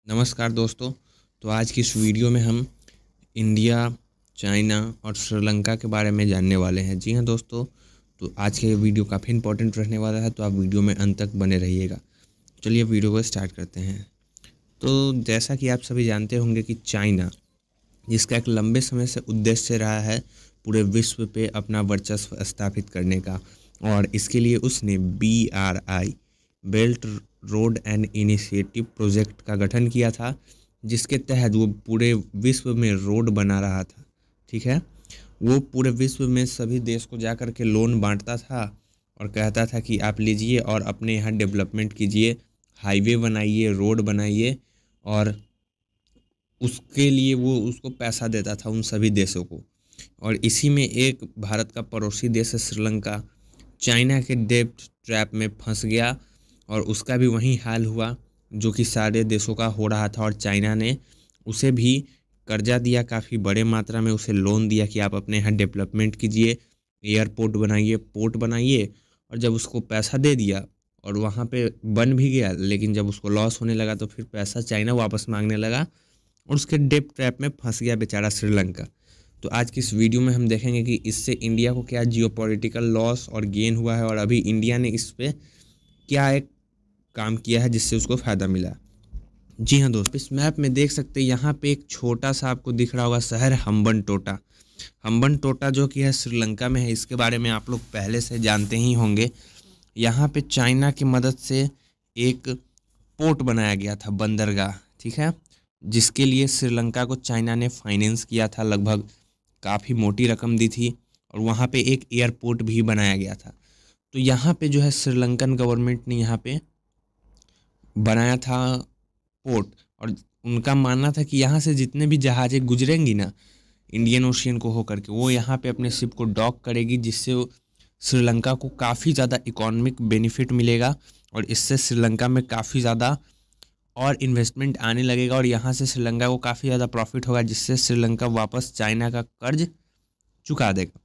नमस्कार दोस्तों। तो आज की इस वीडियो में हम इंडिया, चाइना और श्रीलंका के बारे में जानने वाले हैं। जी हाँ दोस्तों, तो आज का ये वीडियो काफ़ी इंपॉर्टेंट रहने वाला है, तो आप वीडियो में अंत तक बने रहिएगा। चलिए वीडियो को स्टार्ट करते हैं। तो जैसा कि आप सभी जानते होंगे कि चाइना, जिसका एक लंबे समय से उद्देश्य रहा है पूरे विश्व पे अपना वर्चस्व स्थापित करने का, और इसके लिए उसने BRI belt road and initiative project का गठन किया था, जिसके तहत वो पूरे विश्व में रोड बना रहा था। ठीक है, वो पूरे विश्व में सभी देश को जा कर के लोन बांटता था और कहता था कि आप लीजिए और अपने यहाँ डेवलपमेंट कीजिए, हाईवे बनाइए, रोड बनाइए, और उसके लिए वो उसको पैसा देता था उन सभी देशों को। और इसी में एक भारत का पड़ोसी देश है श्रीलंका, चाइना के डेब्ट ट्रैप में फंस गया, और उसका भी वही हाल हुआ जो कि सारे देशों का हो रहा था। और चाइना ने उसे भी कर्जा दिया, काफ़ी बड़े मात्रा में उसे लोन दिया कि आप अपने यहाँ डेवलपमेंट कीजिए, एयरपोर्ट बनाइए, पोर्ट बनाइए। और जब उसको पैसा दे दिया और वहाँ पे बन भी गया, लेकिन जब उसको लॉस होने लगा तो फिर पैसा चाइना वापस मांगने लगा और उसके डेब्ट ट्रैप में फंस गया बेचारा श्रीलंका। तो आज की इस वीडियो में हम देखेंगे कि इससे इंडिया को क्या जियोपॉलिटिकल लॉस और गेन हुआ है, और अभी इंडिया ने इस पे क्या एक काम किया है जिससे उसको फ़ायदा मिला। जी हाँ दोस्तों, इस मैप में देख सकते हैं, यहाँ पे एक छोटा सा आपको दिख रहा होगा शहर हम्बनटोटा। हम्बनटोटा जो कि है श्रीलंका में है, इसके बारे में आप लोग पहले से जानते ही होंगे। यहाँ पे चाइना की मदद से एक पोर्ट बनाया गया था, बंदरगाह। ठीक है, जिसके लिए श्रीलंका को चाइना ने फाइनेंस किया था, लगभग काफ़ी मोटी रकम दी थी, और वहाँ पे एक एयरपोर्ट भी बनाया गया था। तो यहाँ पे जो है श्रीलंकन गवर्नमेंट ने यहाँ पे बनाया था पोर्ट, और उनका मानना था कि यहाँ से जितने भी जहाज़ें गुजरेंगी ना इंडियन ओशियन को होकर के, वो यहाँ पे अपने शिप को डॉक करेगी, जिससे श्रीलंका को काफ़ी ज़्यादा इकोनॉमिक बेनिफिट मिलेगा, और इससे श्रीलंका में काफ़ी ज़्यादा और इन्वेस्टमेंट आने लगेगा, और यहाँ से श्रीलंका को काफ़ी ज़्यादा प्रॉफिट होगा, जिससे श्रीलंका वापस चाइना का कर्ज चुका देगा।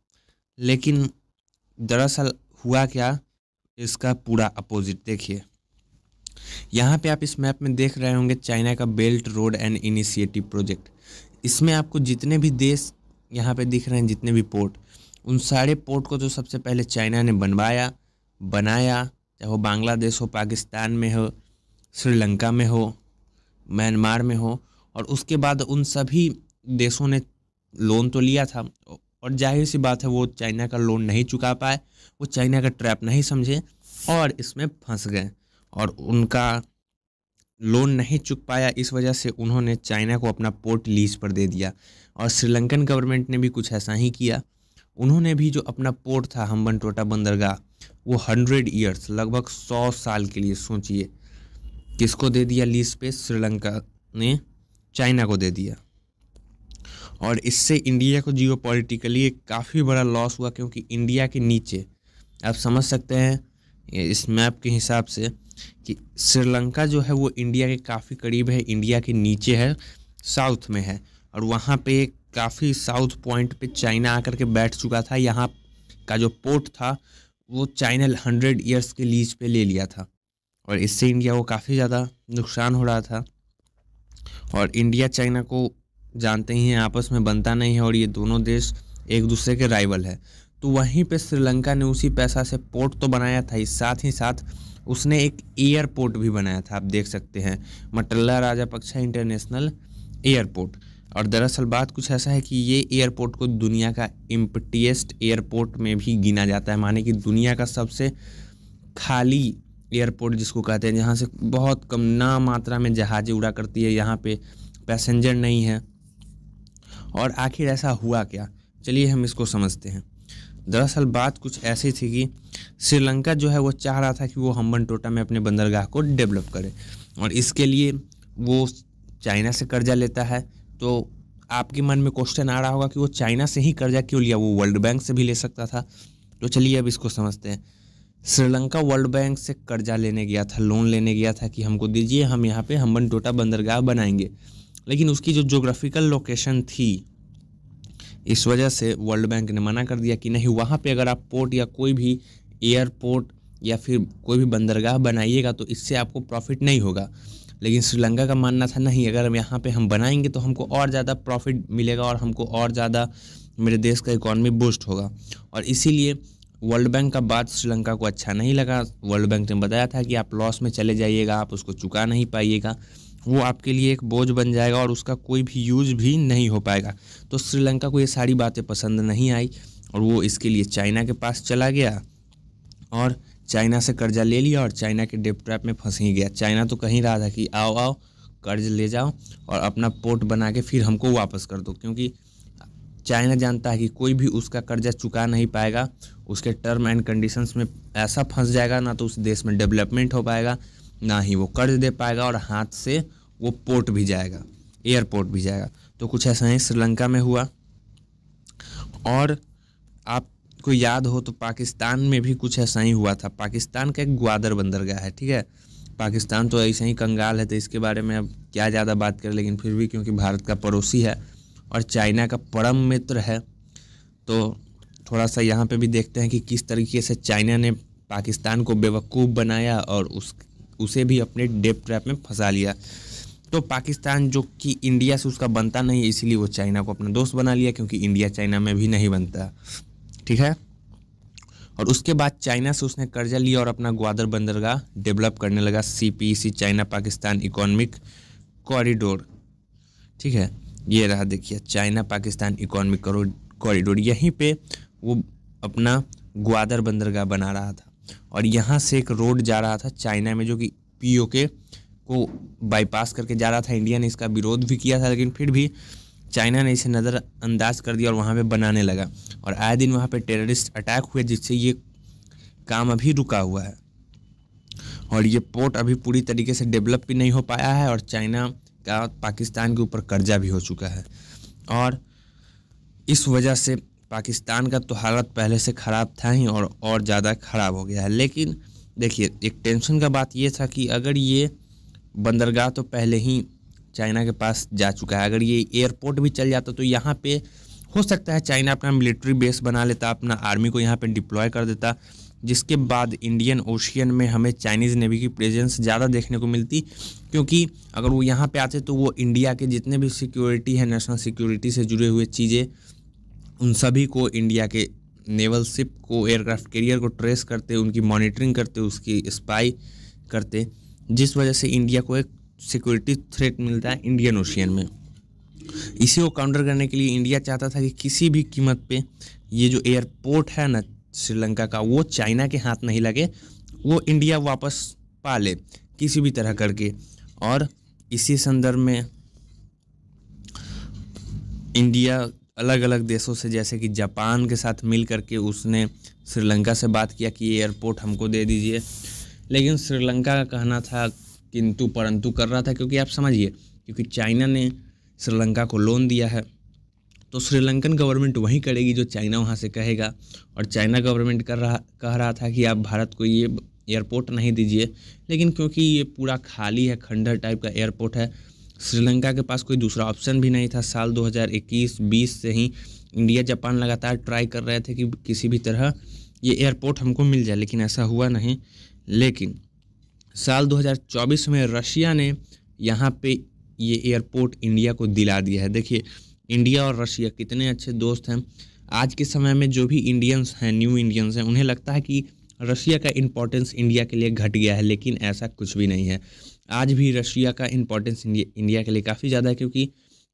लेकिन दरअसल हुआ क्या, इसका पूरा अपोजिट देखिए। यहाँ पे आप इस मैप में देख रहे होंगे चाइना का belt road and initiative project. इसमें आपको जितने भी देश यहाँ पे दिख रहे हैं, जितने भी पोर्ट, उन सारे पोर्ट को तो सबसे पहले चाइना ने बनाया, चाहे वो बांग्लादेश हो, पाकिस्तान में हो, श्रीलंका में हो, म्यांमार में हो, और उसके बाद उन सभी देशों ने लोन तो लिया था, और जाहिर सी बात है वो चाइना का लोन नहीं चुका पाए, वो चाइना का ट्रैप नहीं समझे और इसमें फंस गए, और उनका लोन नहीं चुक पाया। इस वजह से उन्होंने चाइना को अपना पोर्ट लीज पर दे दिया, और श्रीलंकन गवर्नमेंट ने भी कुछ ऐसा ही किया। उन्होंने भी जो अपना पोर्ट था हम्बनटोटा बंदरगाह, वो 100 ईयर्स, लगभग 100 साल के लिए, सोचिए, किसको दे दिया लीज पे? श्रीलंका ने चाइना को दे दिया। और इससे इंडिया को जियोपॉलिटिकली एक काफ़ी बड़ा लॉस हुआ, क्योंकि इंडिया के नीचे आप समझ सकते हैं इस मैप के हिसाब से कि श्रीलंका जो है वो इंडिया के काफ़ी करीब है, इंडिया के नीचे है, साउथ में है, और वहाँ पे काफ़ी साउथ पॉइंट पे चाइना आकर के बैठ चुका था। यहाँ का जो पोर्ट था वो चाइना 100 ईयर्स के लीज पे ले लिया था, और इससे इंडिया को काफ़ी ज़्यादा नुकसान हो रहा था। और इंडिया चाइना को जानते ही हैं, आपस में बनता नहीं है, और ये दोनों देश एक दूसरे के राइवल है। तो वहीं पे श्रीलंका ने उसी पैसा से पोर्ट तो बनाया था, इस साथ ही साथ उसने एक एयरपोर्ट भी बनाया था। आप देख सकते हैं, मटल्ला राजापक्सा इंटरनेशनल एयरपोर्ट। और दरअसल बात कुछ ऐसा है कि ये एयरपोर्ट को दुनिया का एम्प्टीएस्ट एयरपोर्ट में भी गिना जाता है, माने कि दुनिया का सबसे खाली एयरपोर्ट जिसको कहते हैं, जहाँ से बहुत कम ना मात्रा में जहाज़ें उड़ा करती है, यहाँ पे पैसेंजर नहीं है। और आखिर ऐसा हुआ क्या, चलिए हम इसको समझते हैं। दरअसल बात कुछ ऐसी थी कि श्रीलंका जो है वो चाह रहा था कि वो हम्बनटोटा में अपने बंदरगाह को डेवलप करे, और इसके लिए वो चाइना से कर्जा लेता है। तो आपके मन में क्वेश्चन आ रहा होगा कि वो चाइना से ही कर्जा क्यों लिया, वो वर्ल्ड बैंक से भी ले सकता था। तो चलिए अब इसको समझते हैं। श्रीलंका वर्ल्ड बैंक से कर्जा लेने गया था, लोन लेने गया था कि हमको दीजिए, हम यहाँ पे हम्बनटोटा बंदरगाह बनाएंगे। लेकिन उसकी जो ज्योग्राफिकल लोकेशन थी, इस वजह से वर्ल्ड बैंक ने मना कर दिया कि नहीं, वहाँ पे अगर आप पोर्ट या कोई भी एयरपोर्ट या फिर कोई भी बंदरगाह बनाइएगा तो इससे आपको प्रॉफिट नहीं होगा। लेकिन श्रीलंका का मानना था नहीं, अगर हम यहाँ पे हम बनाएंगे तो हमको और ज़्यादा प्रॉफिट मिलेगा और हमको और ज़्यादा मेरे देश का इकॉनमी बूस्ट होगा। और इसीलिए वर्ल्ड बैंक का बात श्रीलंका को अच्छा नहीं लगा। वर्ल्ड बैंक ने बताया था कि आप लॉस में चले जाइएगा, आप उसको चुका नहीं पाइएगा, वो आपके लिए एक बोझ बन जाएगा और उसका कोई भी यूज़ भी नहीं हो पाएगा। तो श्रीलंका को ये सारी बातें पसंद नहीं आई और वो इसके लिए चाइना के पास चला गया और चाइना से कर्जा ले लिया और चाइना के डेट ट्रैप में फंस ही गया। चाइना तो कहीं रहा था कि आओ आओ कर्ज ले जाओ और अपना पोर्ट बना के फिर हमको वापस कर दो, क्योंकि चाइना जानता है कि कोई भी उसका कर्जा चुका नहीं पाएगा, उसके टर्म एंड कंडीशंस में ऐसा फंस जाएगा, ना तो उस देश में डेवलपमेंट हो पाएगा, ना ही वो कर्ज दे पाएगा और हाथ से वो पोर्ट भी जाएगा, एयरपोर्ट भी जाएगा। तो कुछ ऐसा ही श्रीलंका में हुआ। और आपको याद हो तो पाकिस्तान में भी कुछ ऐसा ही हुआ था। पाकिस्तान का एक ग्वादर बंदरगाह है, ठीक है। पाकिस्तान तो ऐसे ही कंगाल है, तो इसके बारे में अब क्या ज़्यादा बात करें, लेकिन फिर भी क्योंकि भारत का पड़ोसी है और चाइना का परम मित्र है, तो थोड़ा सा यहाँ पे भी देखते हैं कि किस तरीके से चाइना ने पाकिस्तान को बेवकूफ़ बनाया और उसे भी अपने डेट ट्रैप में फंसा लिया। तो पाकिस्तान जो कि इंडिया से उसका बनता नहीं, इसीलिए वो चाइना को अपना दोस्त बना लिया, क्योंकि इंडिया चाइना में भी नहीं बनता, ठीक है। और उसके बाद चाइना से उसने कर्जा लिया और अपना ग्वादर बंदरगाह डेवलप करने लगा, CPEC China Pakistan economic corridor, ठीक है। ये रहा, देखिए चाइना पाकिस्तान इकोनॉमिक कॉरिडोर, यहीं पे वो अपना ग्वादर बंदरगाह बना रहा था और यहाँ से एक रोड जा रहा था चाइना में, जो कि POK को बाईपास करके जा रहा था। इंडिया ने इसका विरोध भी किया था, लेकिन फिर भी चाइना ने इसे नज़रअंदाज कर दिया और वहाँ पे बनाने लगा। और आए दिन वहाँ पे टेररिस्ट अटैक हुए, जिससे ये काम अभी रुका हुआ है और ये पोर्ट अभी पूरी तरीके से डेवलप भी नहीं हो पाया है और चाइना का पाकिस्तान के ऊपर कर्जा भी हो चुका है। और इस वजह से पाकिस्तान का तो हालत पहले से ख़राब था ही और ज़्यादा ख़राब हो गया है। लेकिन देखिए, एक टेंशन का बात ये था कि अगर ये बंदरगाह तो पहले ही चाइना के पास जा चुका है, अगर ये एयरपोर्ट भी चल जाता तो यहाँ पे हो सकता है चाइना अपना मिलिट्री बेस बना लेता, अपना आर्मी को यहाँ पे डिप्लॉय कर देता, जिसके बाद इंडियन ओशियन में हमें चाइनीज़ नेवी की प्रेजेंस ज़्यादा देखने को मिलती। क्योंकि अगर वो यहाँ पे आते तो वो इंडिया के जितने भी सिक्योरिटी है, नेशनल सिक्योरिटी से जुड़े हुए चीज़ें, उन सभी को, इंडिया के नेवल शिप को, एयरक्राफ्ट कैरियर को ट्रेस करते, उनकी मॉनिटरिंग करते, उसकी स्पाई करते, जिस वजह से इंडिया को एक सिक्योरिटी थ्रेट मिलता है इंडियन ओशियन में। इसी को काउंटर करने के लिए इंडिया चाहता था कि किसी भी कीमत पे ये जो एयरपोर्ट है ना श्रीलंका का, वो चाइना के हाथ नहीं लगे, वो इंडिया वापस पा ले किसी भी तरह करके। और इसी संदर्भ में इंडिया अलग अलग देशों से, जैसे कि जापान के साथ मिल करके उसने श्रीलंका से बात किया कि एयरपोर्ट हमको दे दीजिए, लेकिन श्रीलंका का कहना था किंतु परंतु कर रहा था। क्योंकि आप समझिए, क्योंकि चाइना ने श्रीलंका को लोन दिया है, तो श्रीलंकन गवर्नमेंट वही करेगी जो चाइना वहाँ से कहेगा। और चाइना गवर्नमेंट कह रहा था कि आप भारत को ये एयरपोर्ट नहीं दीजिए, लेकिन क्योंकि ये पूरा खाली है, खंडहर टाइप का एयरपोर्ट है, श्रीलंका के पास कोई दूसरा ऑप्शन भी नहीं था। साल 2021-20 से ही इंडिया जापान लगातार ट्राई कर रहे थे कि किसी भी तरह ये एयरपोर्ट हमको मिल जाए, लेकिन ऐसा हुआ नहीं। लेकिन साल 2024 में रशिया ने यहाँ पे ये एयरपोर्ट इंडिया को दिला दिया है। देखिए, इंडिया और रशिया कितने अच्छे दोस्त हैं। आज के समय में जो भी इंडियंस हैं, न्यू इंडियंस हैं, उन्हें लगता है कि रशिया का इम्पोर्टेंस इंडिया के लिए घट गया है, लेकिन ऐसा कुछ भी नहीं है। आज भी रशिया का इम्पोर्टेंस इंडिया के लिए काफ़ी ज़्यादा है, क्योंकि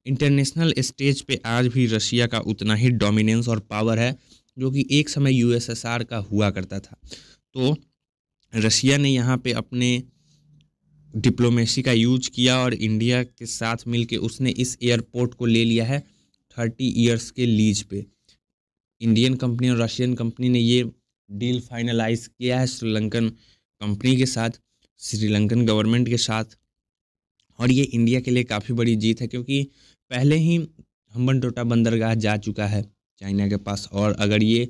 इंटरनेशनल स्टेज पे आज भी रशिया का उतना ही डोमिनेंस और पावर है जो कि एक समय USSR का हुआ करता था। तो रशिया ने यहाँ पे अपने डिप्लोमेसी का यूज किया और इंडिया के साथ मिलके उसने इस एयरपोर्ट को ले लिया है 30 इयर्स के लीज पे। इंडियन कंपनी और रशियन कंपनी ने ये डील फाइनलाइज किया है श्रीलंकन कंपनी के साथ, श्रीलंकन गवर्नमेंट के साथ। और ये इंडिया के लिए काफ़ी बड़ी जीत है, क्योंकि पहले ही हम्बनटोटा बंदरगाह जा चुका है चाइना के पास, और अगर ये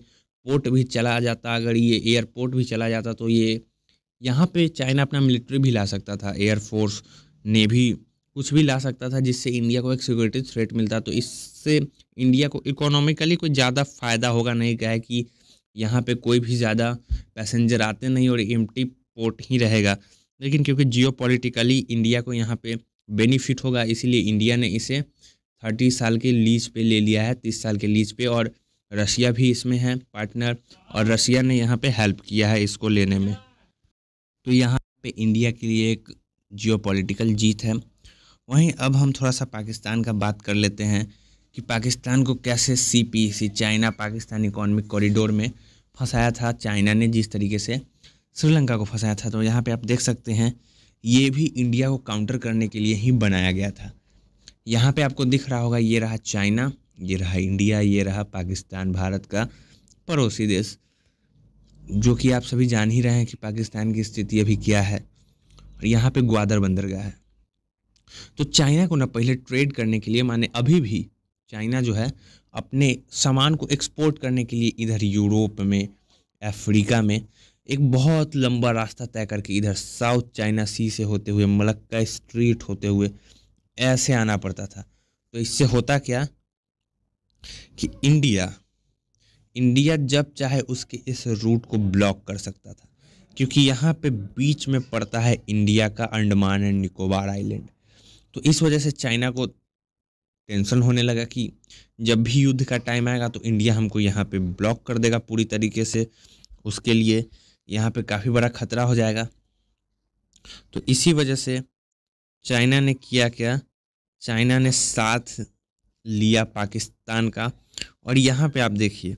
पोर्ट भी चला जाता, अगर ये एयरपोर्ट भी चला जाता, तो ये यहाँ पे चाइना अपना मिलिट्री भी ला सकता था, एयरफोर्स, नेवी, कुछ भी ला सकता था, जिससे इंडिया को एक सिक्योरिटी थ्रेट मिलता। तो इससे इंडिया को इकोनॉमिकली कोई ज़्यादा फ़ायदा होगा नहीं। क्या है कि यहाँ पे कोई भी ज़्यादा पैसेंजर आते नहीं और एम्प्टी पोर्ट ही रहेगा। लेकिन क्योंकि जियोपॉलिटिकली इंडिया को यहाँ पे बेनिफिट होगा, इसीलिए इंडिया ने इसे 30 साल के लीज पे ले लिया है, 30 साल के लीज पे। और रशिया भी इसमें है पार्टनर, और रशिया ने यहाँ पे हेल्प किया है इसको लेने में। तो यहाँ पे इंडिया के लिए एक जियोपॉलिटिकल जीत है। वहीं अब हम थोड़ा सा पाकिस्तान का बात कर लेते हैं कि पाकिस्तान को कैसे CPEC China Pakistan economic corridor में फंसाया था चाइना ने, जिस तरीके से श्रीलंका को फंसाया था। तो यहाँ पे आप देख सकते हैं ये भी इंडिया को काउंटर करने के लिए ही बनाया गया था। यहाँ पे आपको दिख रहा होगा, ये रहा चाइना, ये रहा इंडिया, ये रहा पाकिस्तान, भारत का पड़ोसी देश, जो कि आप सभी जान ही रहे हैं कि पाकिस्तान की स्थिति अभी क्या है। और यहाँ पे ग्वादर बंदरगाह है। तो चाइना को ना पहले ट्रेड करने के लिए, माने अभी भी चाइना जो है अपने सामान को एक्सपोर्ट करने के लिए इधर यूरोप में, अफ्रीका में एक बहुत लंबा रास्ता तय करके इधर साउथ चाइना सी से होते हुए, मलक्का स्ट्रीट होते हुए ऐसे आना पड़ता था। तो इससे होता क्या कि इंडिया जब चाहे उसके इस रूट को ब्लॉक कर सकता था, क्योंकि यहाँ पे बीच में पड़ता है इंडिया का अंडमान एंड निकोबार आइलैंड। तो इस वजह से चाइना को टेंशन होने लगा कि जब भी युद्ध का टाइम आएगा तो इंडिया हमको यहाँ पे ब्लॉक कर देगा पूरी तरीके से, उसके लिए यहाँ पे काफ़ी बड़ा खतरा हो जाएगा। तो इसी वजह से चाइना ने किया क्या, चाइना ने साथ लिया पाकिस्तान का। और यहाँ पे आप देखिए,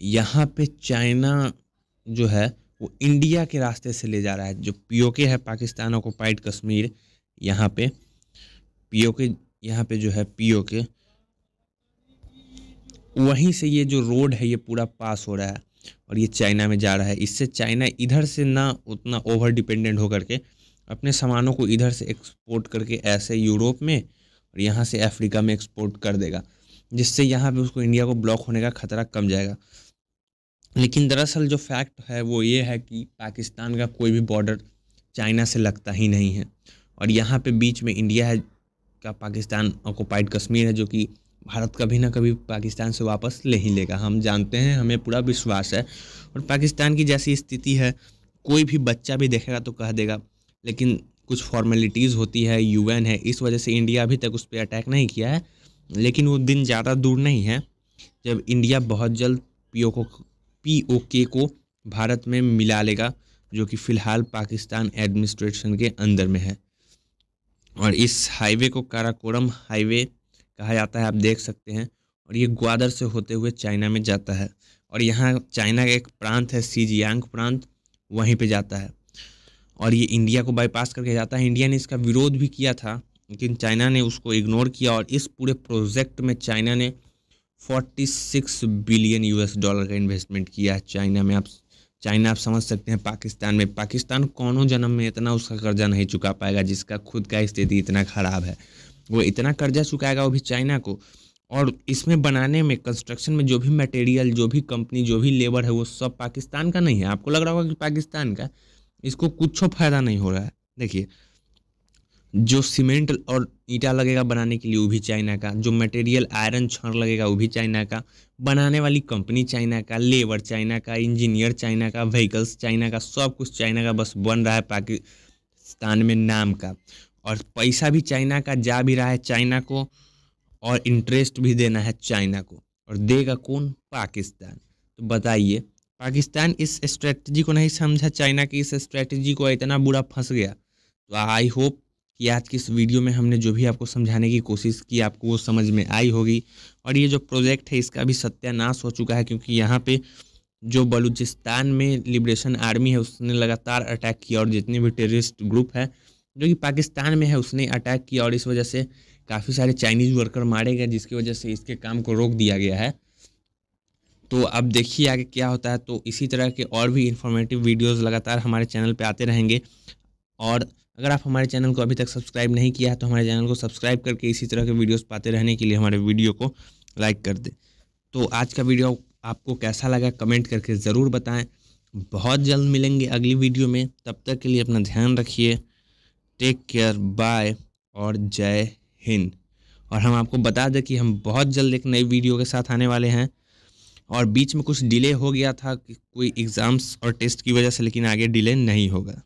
यहाँ पे चाइना जो है वो इंडिया के रास्ते से ले जा रहा है। जो POK है, पाकिस्तान ऑक्युपाइड कश्मीर, यहाँ पे POK, यहाँ पे जो है POK, वहीं से ये जो रोड है ये पूरा पास हो रहा है और ये चाइना में जा रहा है। इससे चाइना इधर से ना उतना ओवर डिपेंडेंट होकर के अपने सामानों को इधर से एक्सपोर्ट करके ऐसे यूरोप में और यहाँ से अफ्रीका में एक्सपोर्ट कर देगा, जिससे यहाँ पे उसको इंडिया को ब्लॉक होने का खतरा कम जाएगा। लेकिन दरअसल जो फैक्ट है वो ये है कि पाकिस्तान का कोई भी बॉर्डर चाइना से लगता ही नहीं है, और यहाँ पे बीच में इंडिया है का पाकिस्तान ऑक्युपाइड कश्मीर है, जो कि भारत कभी ना कभी पाकिस्तान से वापस ले ही लेगा, हम जानते हैं, हमें पूरा विश्वास है। और पाकिस्तान की जैसी स्थिति है, कोई भी बच्चा भी देखेगा तो कह देगा, लेकिन कुछ फॉर्मेलिटीज़ होती है, UN है, इस वजह से इंडिया अभी तक उस पर अटैक नहीं किया है। लेकिन वो दिन ज़्यादा दूर नहीं है जब इंडिया बहुत जल्द POK को भारत में मिला लेगा, जो कि फ़िलहाल पाकिस्तान एडमिनिस्ट्रेशन के अंदर में है। और इस हाईवे को काराकोरम हाईवे कहा जाता है, आप देख सकते हैं। और ये ग्वादर से होते हुए चाइना में जाता है, और यहाँ चाइना का एक प्रांत है सीजियांग प्रांत, वहीं पे जाता है, और ये इंडिया को बाईपास करके जाता है। इंडिया ने इसका विरोध भी किया था, लेकिन चाइना ने उसको इग्नोर किया, और इस पूरे प्रोजेक्ट में चाइना ने $46 बिलियन का इन्वेस्टमेंट किया है चाइना में। चाइना आप समझ सकते हैं पाकिस्तान में, पाकिस्तान कौनों जन्म में इतना उसका कर्जा नहीं चुका पाएगा, जिसका खुद का स्थिति इतना ख़राब है। वो इतना कर्जा चुकाएगा वो भी चाइना को, और इसमें बनाने में, कंस्ट्रक्शन में जो भी मटेरियल, जो भी कंपनी, जो भी लेबर है, वो सब पाकिस्तान का नहीं है। आपको लग रहा होगा कि पाकिस्तान का, इसको कुछ फ़ायदा नहीं हो रहा है। देखिए, जो सीमेंट और ईंटा लगेगा बनाने के लिए वो भी चाइना का, जो मटेरियल आयरन छड़ लगेगा वो भी चाइना का, बनाने वाली कंपनी चाइना का, लेबर चाइना का, इंजीनियर चाइना का, व्हीकल्स चाइना का, सब कुछ चाइना का, बस बन रहा है पाकिस्तान में नाम का। और पैसा भी चाइना का जा भी रहा है चाइना को, और इंटरेस्ट भी देना है चाइना को, और देगा कौन? पाकिस्तान। तो बताइए, पाकिस्तान इस स्ट्रेटजी को नहीं समझा, चाइना की इस स्ट्रेटजी को इतना बुरा फंस गया। तो आई होप कि आज की इस वीडियो में हमने जो भी आपको समझाने की कोशिश की, आपको वो समझ में आई होगी। और ये जो प्रोजेक्ट है इसका भी सत्यानाश हो चुका है, क्योंकि यहाँ पे जो बलूचिस्तान में लिबरेशन आर्मी है उसने लगातार अटैक किया, और जितने भी टेररिस्ट ग्रुप है जो कि पाकिस्तान में है उसने अटैक किया, और इस वजह से काफ़ी सारे चाइनीज़ वर्कर मारे गए, जिसकी वजह से इसके काम को रोक दिया गया है। तो अब देखिए आगे क्या होता है। तो इसी तरह के और भी इंफॉर्मेटिव वीडियोस लगातार हमारे चैनल पे आते रहेंगे, और अगर आप हमारे चैनल को अभी तक सब्सक्राइब नहीं किया है तो हमारे चैनल को सब्सक्राइब करके इसी तरह के वीडियोस पाते रहने के लिए हमारे वीडियो को लाइक कर दें। तो आज का वीडियो आपको कैसा लगा कमेंट करके ज़रूर बताएं। बहुत जल्द मिलेंगे अगली वीडियो में, तब तक के लिए अपना ध्यान रखिए। टेक केयर, बाय और जय हिंद। और हम आपको बता दें कि हम बहुत जल्द एक नई वीडियो के साथ आने वाले हैं, और बीच में कुछ डिले हो गया था कोई एग्ज़ाम्स और टेस्ट की वजह से, लेकिन आगे डिले नहीं होगा।